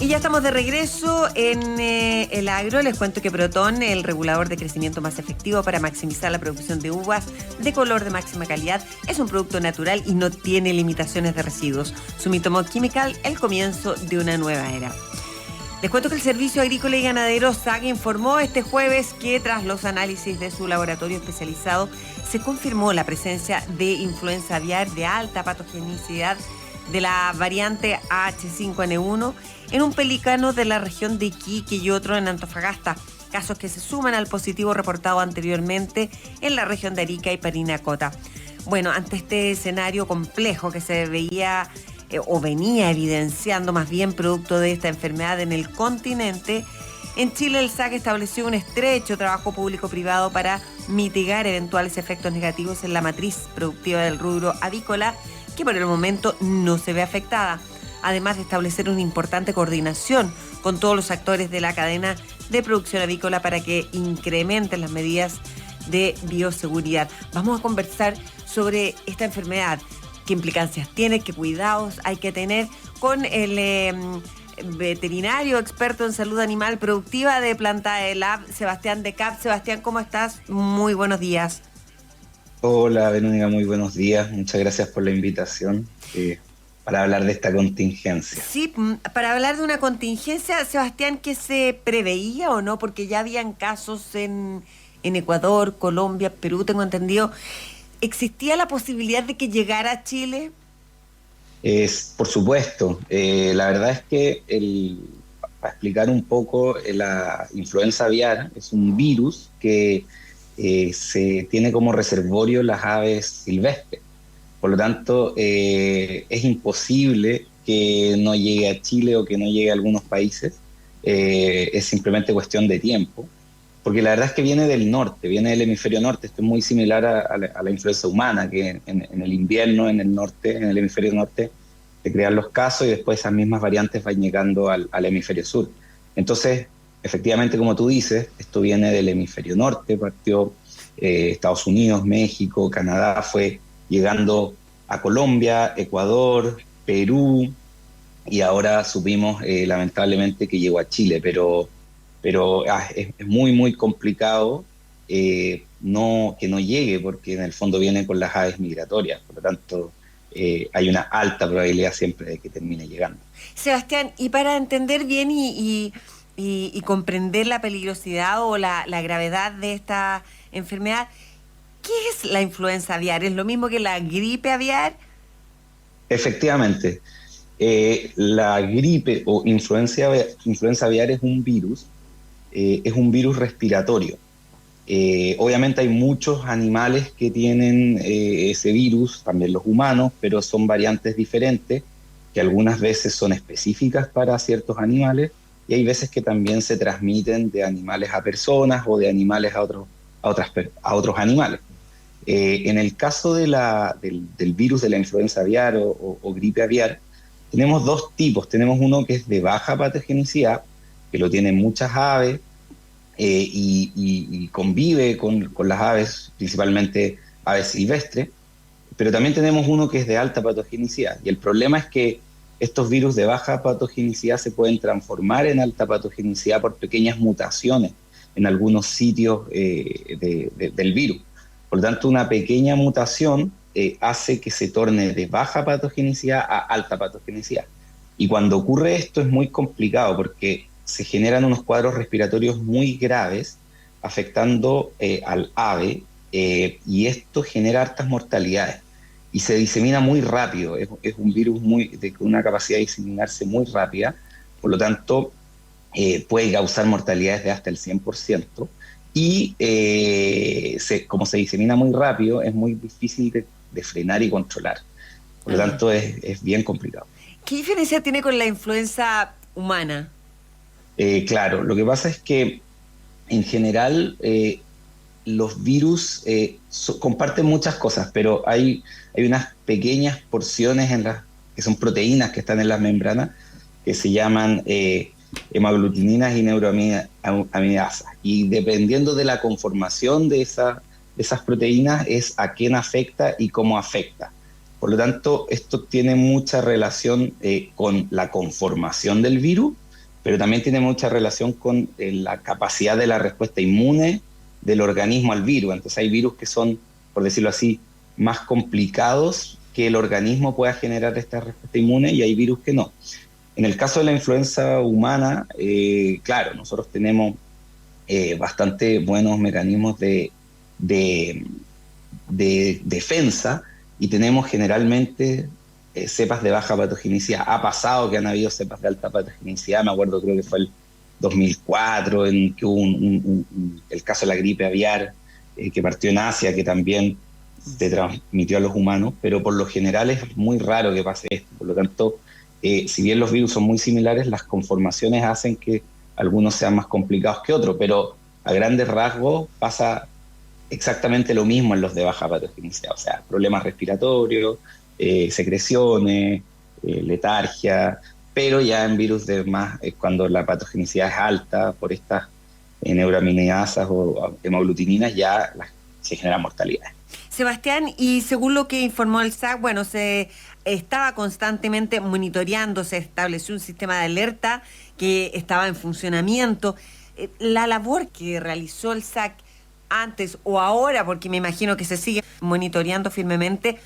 Y ya estamos de regreso en el agro. Les cuento que Proton, el regulador de crecimiento más efectivo para maximizar la producción de uvas de color de máxima calidad, es un producto natural y no tiene limitaciones de residuos. Sumitomo Chemical, el comienzo de una nueva era. Les cuento que el Servicio Agrícola y Ganadero SAG informó este jueves que tras los análisis de su laboratorio especializado se confirmó la presencia de influenza aviar de alta patogenicidad de la variante H5N1 en un pelícano de la región de Iquique y otro en Antofagasta, casos que se suman al positivo reportado anteriormente en la región de Arica y Parinacota. Bueno, ante este escenario complejo que se veía o venía evidenciando más bien producto de esta enfermedad en el continente, en Chile el SAC estableció un estrecho trabajo público-privado para mitigar eventuales efectos negativos en la matriz productiva del rubro avícola, que por el momento no se ve afectada, además de establecer una importante coordinación con todos los actores de la cadena de producción avícola para que incrementen las medidas de bioseguridad. Vamos a conversar sobre esta enfermedad, qué implicancias tiene, qué cuidados hay que tener con el veterinario experto en salud animal productiva de Planta de Lab, Sebastián de Cap. Sebastián, ¿cómo estás? Muy buenos días. Hola, Verónica, muy buenos días. Muchas gracias por la invitación para hablar de esta contingencia. Sí, para hablar de una contingencia, Sebastián, ¿que se preveía o no? Porque ya habían casos en Ecuador, Colombia, Perú, tengo entendido. ¿Existía la posibilidad de que llegara a Chile? Por supuesto, la verdad es que para explicar un poco, la influenza aviar es un virus que se tiene como reservorio las aves silvestres. Por lo tanto, es imposible que no llegue a Chile o que no llegue a algunos países. Es simplemente cuestión de tiempo, porque la verdad es que viene del norte, viene del hemisferio norte. Esto es muy similar a la influenza humana, que en el invierno, en el norte, en el hemisferio norte, se crean los casos y después esas mismas variantes van llegando al hemisferio sur. Entonces, efectivamente, como tú dices, esto viene del hemisferio norte, partió Estados Unidos, México, Canadá, fue llegando a Colombia, Ecuador, Perú, y ahora supimos lamentablemente que llegó a Chile, pero es muy, muy complicado que no llegue, porque en el fondo viene con las aves migratorias, por lo tanto hay una alta probabilidad siempre de que termine llegando. Sebastián, y para entender bien y comprender la peligrosidad o la gravedad de esta enfermedad, ¿qué es la influenza aviar? ¿Es lo mismo que la gripe aviar? Efectivamente, la gripe o influenza aviar es un virus respiratorio. Obviamente hay muchos animales que tienen ese virus, también los humanos, pero son variantes diferentes, que algunas veces son específicas para ciertos animales y hay veces que también se transmiten de animales a personas o de animales a otros animales. En el caso del virus de la influenza aviar o gripe aviar, tenemos dos tipos. Tenemos uno que es de baja patogenicidad, que lo tienen muchas aves, y convive con las aves, principalmente aves silvestres, pero también tenemos uno que es de alta patogenicidad. Y el problema es que estos virus de baja patogenicidad se pueden transformar en alta patogenicidad por pequeñas mutaciones en algunos sitios del virus. Por lo tanto, una pequeña mutación hace que se torne de baja patogenicidad a alta patogenicidad. Y cuando ocurre esto es muy complicado porque se generan unos cuadros respiratorios muy graves afectando al ave, y esto genera hartas mortalidades y se disemina muy rápido. Es un virus de una capacidad de diseminarse muy rápida, por lo tanto puede causar mortalidades de hasta el 100%, y como se disemina muy rápido es muy difícil de frenar y controlar. Por lo tanto es bien complicado. ¿Qué diferencia tiene con la influenza humana? Claro, lo que pasa es que en general los virus comparten muchas cosas, pero hay unas pequeñas porciones que son proteínas que están en las membranas que se llaman hemaglutininas y neuroaminasas. Y dependiendo de la conformación de esas proteínas es a quién afecta y cómo afecta. Por lo tanto, esto tiene mucha relación con la conformación del virus pero también tiene mucha relación con la capacidad de la respuesta inmune del organismo al virus. Entonces hay virus que son, por decirlo así, más complicados que el organismo pueda generar esta respuesta inmune, y hay virus que no. En el caso de la influenza humana, claro, nosotros tenemos bastante buenos mecanismos de defensa, y tenemos generalmente cepas de baja patogenicidad. Ha pasado que han habido cepas de alta patogenicidad, me acuerdo, creo que fue el 2004, en que hubo el caso de la gripe aviar, que partió en Asia, que también se transmitió a los humanos, pero por lo general es muy raro que pase esto. Por lo tanto, si bien los virus son muy similares, las conformaciones hacen que algunos sean más complicados que otros, pero a grandes rasgos pasa exactamente lo mismo en los de baja patogenicidad, o sea, problemas respiratorios, secreciones, letargia, pero ya en virus de más, cuando la patogenicidad es alta por estas neuraminidasas o hemoglutininas, ya se genera mortalidad. Sebastián, y según lo que informó el SAC, bueno, se estaba constantemente monitoreando, se estableció un sistema de alerta que estaba en funcionamiento. La labor que realizó el SAC antes o ahora, porque me imagino que se sigue monitoreando firmemente,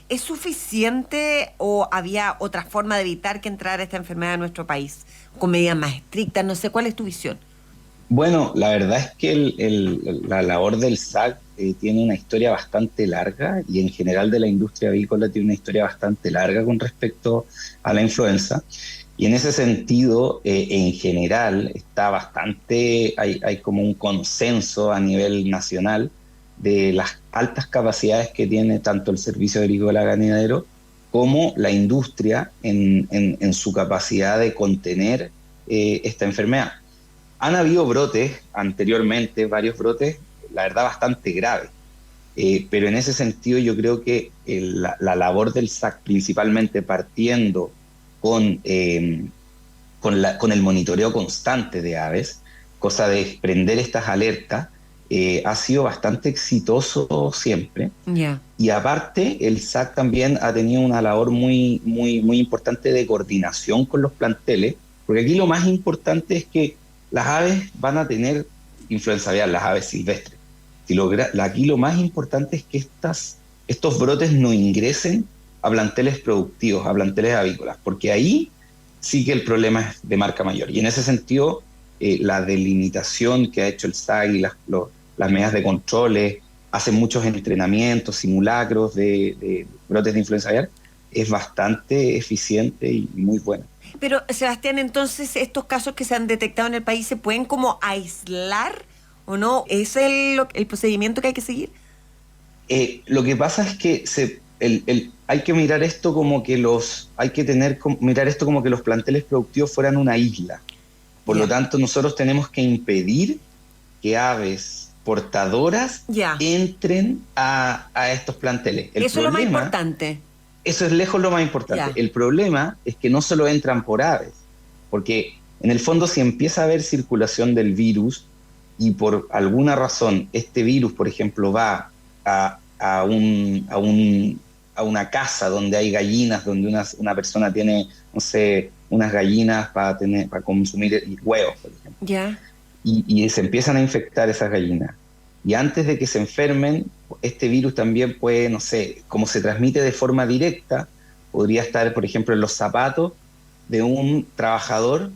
¿es suficiente o había otra forma de evitar que entrara esta enfermedad a nuestro país? Con medidas más estrictas, no sé, ¿cuál es tu visión? Bueno, la verdad es que la labor del SAC tiene una historia bastante larga, y en general de la industria avícola tiene una historia bastante larga con respecto a la influenza. Y en ese sentido, en general, hay como un consenso a nivel nacional de las altas capacidades que tiene tanto el Servicio Agrícola Ganadero como la industria en su capacidad de contener esta enfermedad. Han habido brotes anteriormente, varios brotes, la verdad, bastante graves. Pero en ese sentido yo creo que la labor del SAC, principalmente partiendo con el monitoreo constante de aves, cosa de prender estas alertas, ha sido bastante exitoso siempre. Yeah. Y aparte, el SAC también ha tenido una labor muy, muy, muy importante de coordinación con los planteles, porque aquí lo más importante es que las aves van a tener influenza aviar, las aves silvestres. Aquí lo más importante es que estos brotes no ingresen a planteles productivos, a planteles avícolas, porque ahí sí que el problema es de marca mayor. Y en ese sentido, la delimitación que ha hecho el SAC y las medidas de controles, hacen muchos entrenamientos, simulacros de brotes de influenza aviar, es bastante eficiente y muy buena. Pero, Sebastián, entonces, ¿estos casos que se han detectado en el país se pueden como aislar o no? ¿Es el procedimiento que hay que seguir? Lo que pasa es que hay que mirar esto como que mirar esto como que los planteles productivos fueran una isla. Por lo tanto, nosotros tenemos que impedir que aves portadoras entren a estos planteles. Eso es lo más importante. Eso es lejos lo más importante. El problema es que no solo entran por aves, porque en el fondo, si empieza a haber circulación del virus y por alguna razón este virus, por ejemplo, va a una casa donde hay gallinas, donde una persona tiene, no sé, unas gallinas para consumir huevos, por ejemplo. Y se empiezan a infectar esas gallinas. Y antes de que se enfermen, este virus también puede, no sé, como se transmite de forma directa, podría estar, por ejemplo, en los zapatos de un trabajador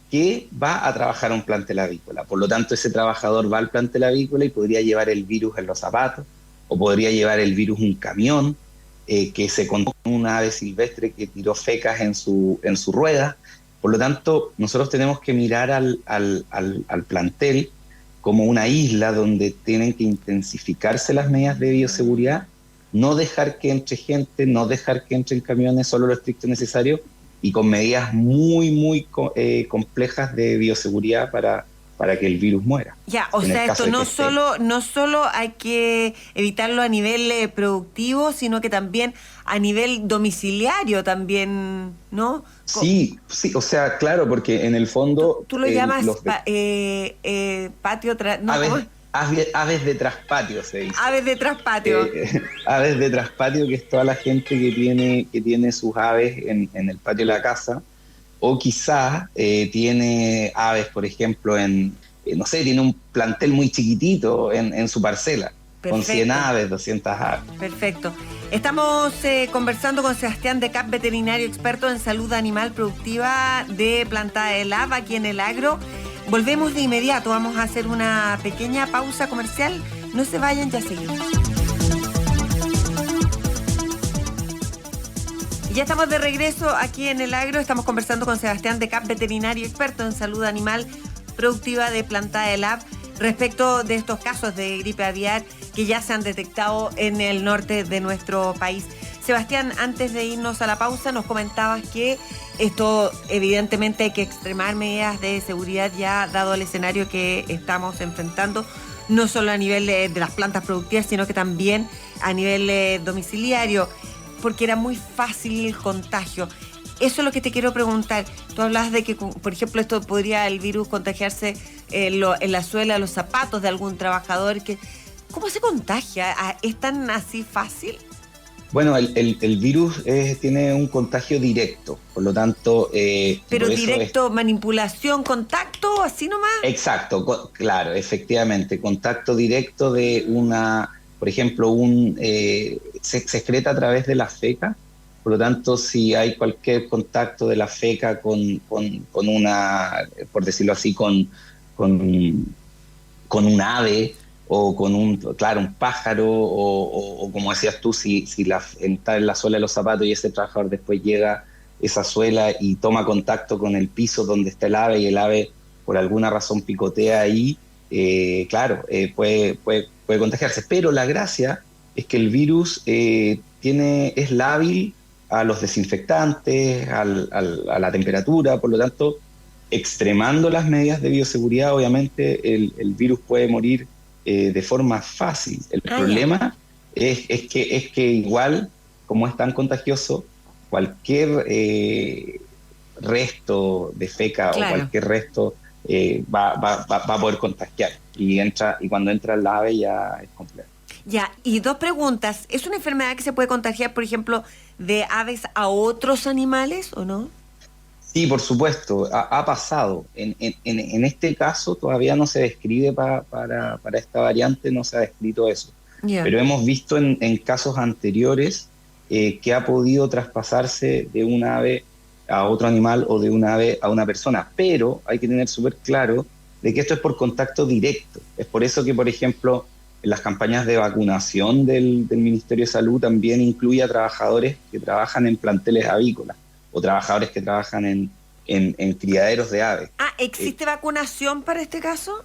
que va a trabajar a un plantel avícola. Por lo tanto, ese trabajador va al plantel avícola y podría llevar el virus en los zapatos, o podría llevar el virus en un camión que se contó con una ave silvestre que tiró fecas en su rueda. Por lo tanto, nosotros tenemos que mirar al plantel como una isla donde tienen que intensificarse las medidas de bioseguridad, no dejar que entre gente, no dejar que entren camiones, solo lo estricto necesario, y con medidas muy, muy complejas de bioseguridad para que el virus muera. O sea, esto no solo hay que evitarlo a nivel productivo, sino que también a nivel domiciliario también, ¿no? Sí, o sea, claro, porque en el fondo... Tú lo llamas patio... Aves de traspatio se dice. Aves de traspatio. Aves de traspatio, que es toda la gente que tiene sus aves en el patio de la casa, o quizás tiene aves, por ejemplo, no sé, tiene un plantel muy chiquitito en su parcela, con 100 Perfecto. aves, 200 aves. Perfecto. Estamos conversando con Sebastián de Cap, veterinario experto en salud animal productiva de Plantada del Lab, aquí en el Agro. Volvemos de inmediato, vamos a hacer una pequeña pausa comercial. No se vayan, ya seguimos. Y ya estamos de regreso aquí en el Agro. Estamos conversando con Sebastián de Cap, veterinario experto en salud animal productiva de Plantada del Lab, respecto de estos casos de gripe aviar que ya se han detectado en el norte de nuestro país. Sebastián, antes de irnos a la pausa, nos comentabas que esto evidentemente hay que extremar medidas de seguridad ya dado el escenario que estamos enfrentando, no solo a nivel de las plantas productivas, sino que también a nivel domiciliario, porque era muy fácil el contagio. Eso es lo que te quiero preguntar. Tú hablas de que, por ejemplo, esto podría el virus contagiarse en la suela de los zapatos de algún trabajador. ¿Cómo se contagia? ¿Es tan así fácil? Bueno, el virus tiene un contagio directo, por lo tanto... Pero por eso directo, manipulación, contacto, así nomás. exacto, claro, efectivamente, contacto directo de por ejemplo, se excreta a través de la feca. Por lo tanto, si hay cualquier contacto de la feca con por decirlo así, con un ave o con un pájaro, o como decías tú, si está en la suela de los zapatos y ese trabajador después llega a esa suela y toma contacto con el piso donde está el ave y el ave por alguna razón picotea ahí, claro, puede contagiarse. Pero la gracia es que el virus es lábil a los desinfectantes, a la temperatura. Por lo tanto, extremando las medidas de bioseguridad, obviamente el virus puede morir de forma fácil. El problema es que igual, como es tan contagioso, cualquier resto de feca, claro, o cualquier resto va a poder contagiar. Y cuando entra el ave ya es complejo. Ya, y dos preguntas. ¿Es una enfermedad que se puede contagiar, por ejemplo, de aves a otros animales o no? Sí, por supuesto, ha pasado. En este caso todavía no se describe para esta variante, no se ha descrito eso. Yeah. Pero hemos visto en casos anteriores que ha podido traspasarse de un ave a otro animal o de un ave a una persona. Pero hay que tener súper claro de que esto es por contacto directo. Es por eso que, por ejemplo, en las campañas de vacunación del Ministerio de Salud también incluye a trabajadores que trabajan en planteles avícolas o trabajadores que trabajan en criaderos de aves. ¿Existe vacunación para este caso?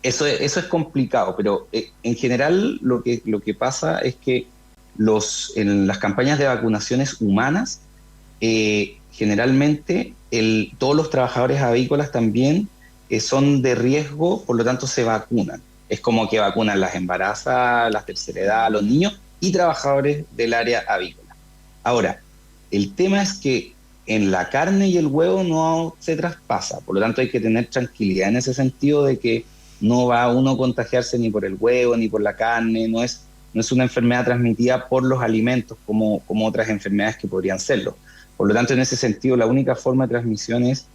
Eso es complicado, pero en general lo que pasa es que en las campañas de vacunaciones humanas, generalmente todos los trabajadores avícolas también son de riesgo, por lo tanto se vacunan. Es como que vacunan las embarazadas, las tercera edad, los niños y trabajadores del área avícola. Ahora, el tema es que en la carne y el huevo no se traspasa, por lo tanto hay que tener tranquilidad en ese sentido de que no va uno a contagiarse ni por el huevo ni por la carne, no es una enfermedad transmitida por los alimentos como otras enfermedades que podrían serlo. Por lo tanto, en ese sentido, la única forma de transmisión es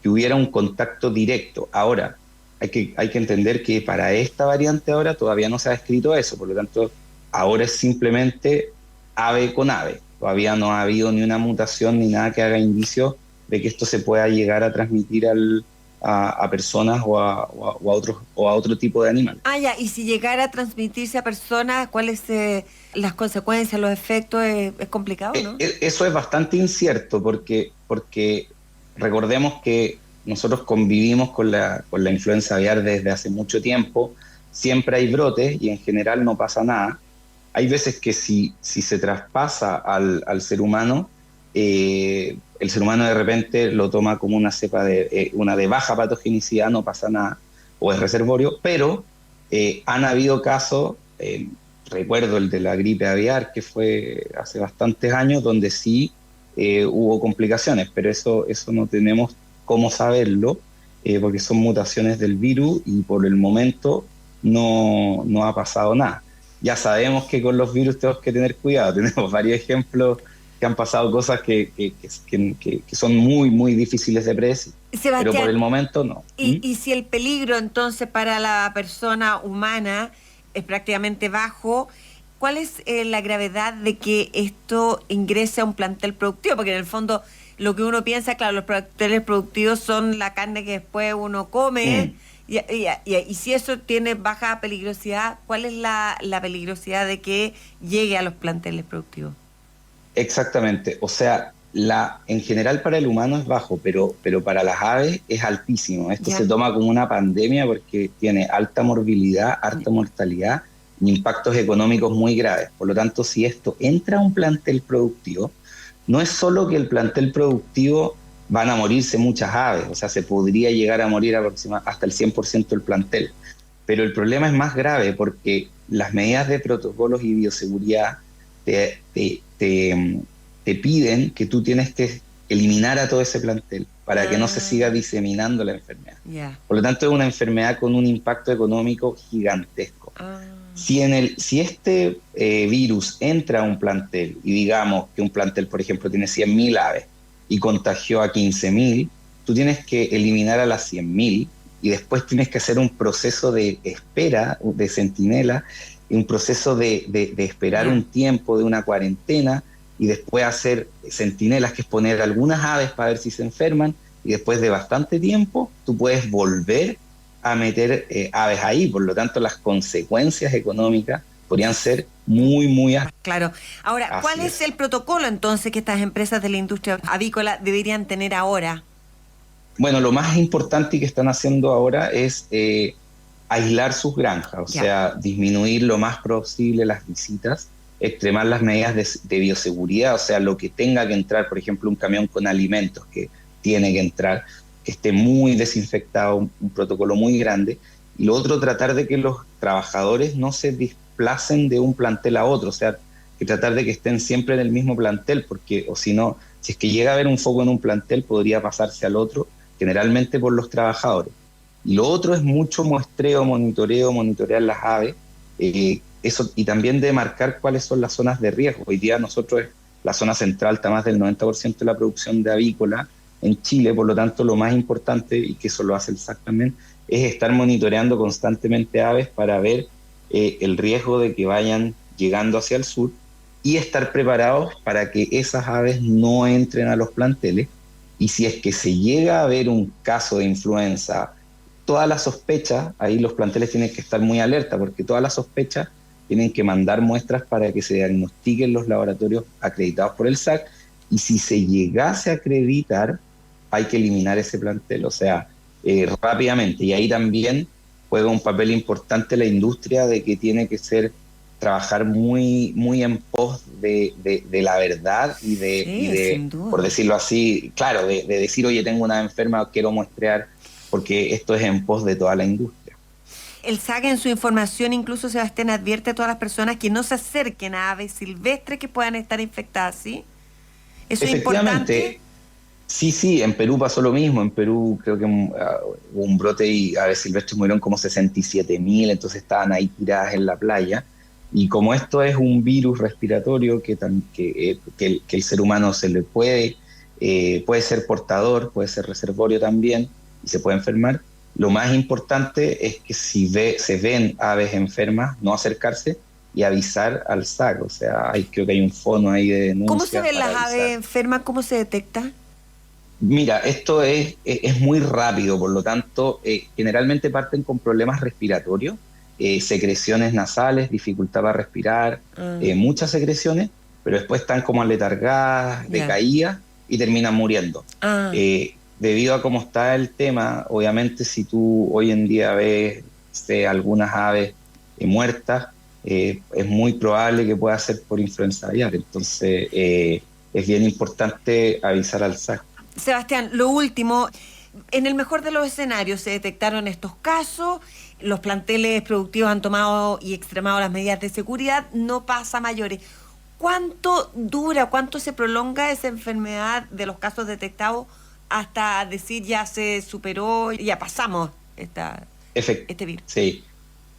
que hubiera un contacto directo. Ahora, hay que entender que para esta variante ahora todavía no se ha descrito eso, por lo tanto, ahora es simplemente ave con ave. Todavía no ha habido ni una mutación ni nada que haga indicio de que esto se pueda llegar a transmitir a personas o a otro tipo de animales. Y si llegara a transmitirse a personas, ¿cuáles las consecuencias, los efectos? Es complicado, ¿no? Eso es bastante incierto porque recordemos que nosotros convivimos con la influenza aviar desde hace mucho tiempo, siempre hay brotes y en general no pasa nada. Hay veces que si se traspasa al ser humano, el ser humano de repente lo toma como una cepa una de baja patogenicidad, no pasa nada, o es reservorio, pero han habido casos, recuerdo el de la gripe aviar, que fue hace bastantes años, donde sí hubo complicaciones, pero eso no tenemos cómo saberlo, porque son mutaciones del virus y por el momento no ha pasado nada. Ya sabemos que con los virus tenemos que tener cuidado, tenemos varios ejemplos que han pasado cosas que son muy, muy difíciles de predecir. Sebastián, Pero por el momento no. y si el peligro entonces para la persona humana es prácticamente bajo, ¿cuál es la gravedad de que esto ingrese a un plantel productivo? Porque en el fondo lo que uno piensa, claro, los planteles productivos son la carne que después uno come, y si eso tiene baja peligrosidad, ¿cuál es la peligrosidad de que llegue a los planteles productivos? Exactamente, o sea, en general para el humano es bajo, pero para las aves es altísimo. Esto Ya. se toma como una pandemia porque tiene alta morbilidad, alta mortalidad y impactos económicos muy graves. Por lo tanto, si esto entra a un plantel productivo, no es solo que el plantel productivo van a morirse muchas aves, o sea, se podría llegar a morir hasta el 100% del plantel. Pero el problema es más grave porque las medidas de protocolos y bioseguridad te piden que tú tienes que eliminar a todo ese plantel para que no se siga diseminando la enfermedad. Ya. Por lo tanto, es una enfermedad con un impacto económico gigantesco. Si este virus entra a un plantel, y digamos que un plantel, por ejemplo, tiene 100.000 aves y contagió a 15.000, tú tienes que eliminar a las 100.000 y después tienes que hacer un proceso de espera, de centinela, un proceso de esperar un tiempo, de una cuarentena, y después hacer centinelas, que es poner algunas aves para ver si se enferman, y después de bastante tiempo tú puedes volver a meter aves ahí. Por lo tanto, las consecuencias económicas podrían ser muy, muy altas. Claro. Ahora, ¿cuál es el protocolo entonces que estas empresas de la industria avícola deberían tener ahora? Bueno, lo más importante que están haciendo ahora es aislar sus granjas, o sea, disminuir lo más posible las visitas, extremar las medidas de bioseguridad, o sea, lo que tenga que entrar, por ejemplo, un camión con alimentos que tiene que entrar, que esté muy desinfectado, un protocolo muy grande. Y lo otro, tratar de que los trabajadores no se desplacen de un plantel a otro, o sea, que tratar de que estén siempre en el mismo plantel, porque, o si no, si es que llega a haber un foco en un plantel, podría pasarse al otro, generalmente por los trabajadores. Y lo otro es mucho muestreo, monitorear las aves, eso, y también de marcar cuáles son las zonas de riesgo. Hoy día nosotros, la zona central está más del 90% de la producción de avícola en Chile, por lo tanto lo más importante, y que eso lo hace el SAC también, es estar monitoreando constantemente aves para ver el riesgo de que vayan llegando hacia el sur y estar preparados para que esas aves no entren a los planteles. Y si es que se llega a ver un caso de influenza, todas las sospechas, ahí los planteles tienen que estar muy alerta, porque todas las sospechas tienen que mandar muestras para que se diagnostiquen los laboratorios acreditados por el SAC, y si se llegase a acreditar, hay que eliminar ese plantel, o sea, rápidamente. Y ahí también juega un papel importante la industria, de que tiene que trabajar muy, muy en pos de la verdad y de por decirlo así, claro, de decir, oye, tengo una enferma, quiero muestrear, porque esto es en pos de toda la industria. El SAC en su información, incluso, Sebastián, advierte a todas las personas que no se acerquen a aves silvestres que puedan estar infectadas, ¿sí? ¿Eso es importante? Sí, en Perú pasó lo mismo. En Perú creo que hubo un brote y aves silvestres murieron como 67.000, entonces estaban ahí tiradas en la playa. Y como esto es un virus respiratorio que el ser humano se le puede ser portador, puede ser reservorio también, y se puede enfermar, lo más importante es que si se ven aves enfermas, no acercarse y avisar al SAC. O sea, creo que hay un fono ahí de denuncia. ¿Cómo se ven las aves enfermas? ¿Cómo se detecta? Mira, esto es muy rápido, por lo tanto, generalmente parten con problemas respiratorios, secreciones nasales, dificultad para respirar, muchas secreciones, pero después están como aletargadas, decaídas, y terminan muriendo. Debido a cómo está el tema, obviamente si tú hoy en día ves algunas aves muertas, es muy probable que pueda ser por influenza aviar. Entonces es bien importante avisar al SAC. Sebastián, lo último, en el mejor de los escenarios se detectaron estos casos, los planteles productivos han tomado y extremado las medidas de seguridad, no pasa a mayores. ¿Cuánto dura, cuánto se prolonga esa enfermedad de los casos detectados hasta decir ya se superó, ya pasamos este virus? Sí,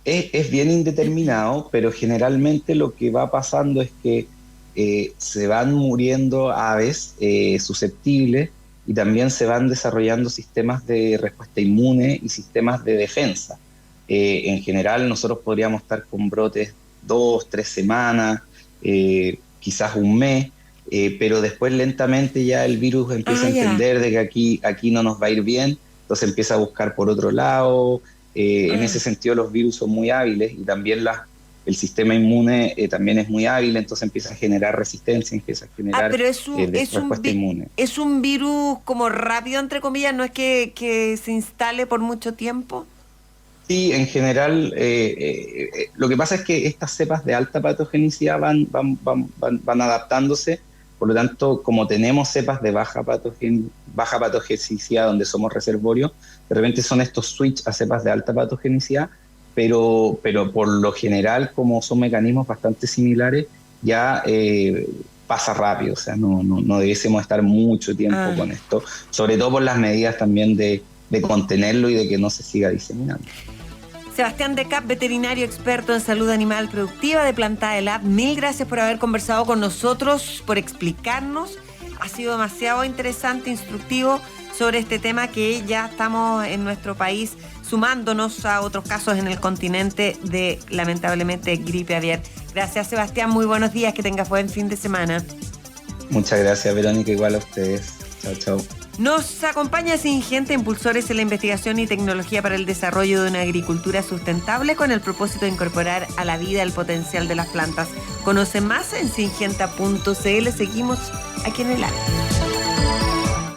es bien indeterminado, pero generalmente lo que va pasando es que se van muriendo aves susceptibles y también se van desarrollando sistemas de respuesta inmune y sistemas de defensa. En general, nosotros podríamos estar con brotes 2, 3 semanas, quizás un mes, pero después lentamente ya el virus empieza a entender de que aquí no nos va a ir bien, entonces empieza a buscar por otro lado. En ese sentido los virus son muy hábiles y también el sistema inmune también es muy hábil, entonces empieza a generar resistencia, empieza a generar respuesta inmune. ¿Es un virus como rápido, entre comillas? ¿No es que se instale por mucho tiempo? Sí, en general, lo que pasa es que estas cepas de alta patogenicidad van adaptándose, por lo tanto, como tenemos cepas de baja patogenicidad donde somos reservorios, de repente son estos switch a cepas de alta patogenicidad, pero por lo general, como son mecanismos bastante similares, ya pasa rápido, o sea, no debiésemos estar mucho tiempo con esto, sobre todo por las medidas también de contenerlo y de que no se siga diseminando. Sebastián Decap, veterinario experto en salud animal productiva de Plantae Lab, mil gracias por haber conversado con nosotros, por explicarnos. Ha sido demasiado interesante, instructivo sobre este tema que ya estamos en nuestro país sumándonos a otros casos en el continente de, lamentablemente, gripe aviar. Gracias, Sebastián. Muy buenos días. Que tengas buen fin de semana. Muchas gracias, Verónica. Igual a ustedes. Chao, chao. Nos acompaña Syngenta, impulsores en la investigación y tecnología para el desarrollo de una agricultura sustentable con el propósito de incorporar a la vida el potencial de las plantas. Conoce más en syngenta.cl. Seguimos aquí en el área.